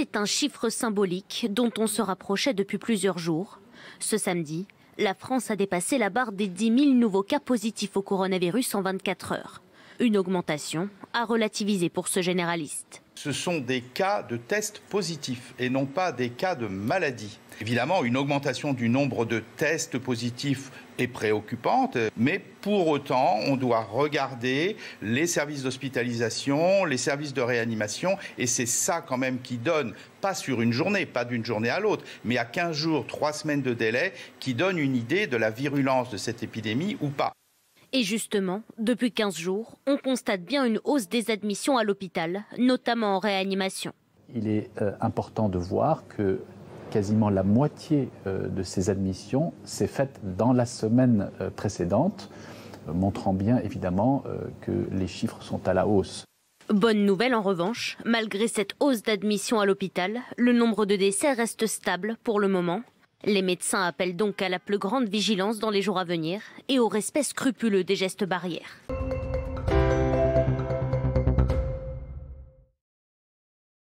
C'est un chiffre symbolique dont on se rapprochait depuis plusieurs jours. Ce samedi, la France a dépassé la barre des 10 000 nouveaux cas positifs au coronavirus en 24 heures. Une augmentation à relativiser pour ce généraliste. Ce sont des cas de tests positifs et non pas des cas de maladie. Évidemment, une augmentation du nombre de tests positifs est préoccupante, mais pour autant, on doit regarder les services d'hospitalisation, les services de réanimation, et c'est ça quand même qui donne, pas sur une journée, pas d'une journée à l'autre, mais à 15 jours, 3 semaines de délai, qui donne une idée de la virulence de cette épidémie ou pas. Et justement, depuis 15 jours, on constate bien une hausse des admissions à l'hôpital, notamment en réanimation. Il est important de voir que quasiment la moitié de ces admissions s'est faite dans la semaine précédente, montrant bien évidemment que les chiffres sont à la hausse. Bonne nouvelle en revanche, malgré cette hausse d'admission à l'hôpital, le nombre de décès reste stable pour le moment. Les médecins appellent donc à la plus grande vigilance dans les jours à venir et au respect scrupuleux des gestes barrières.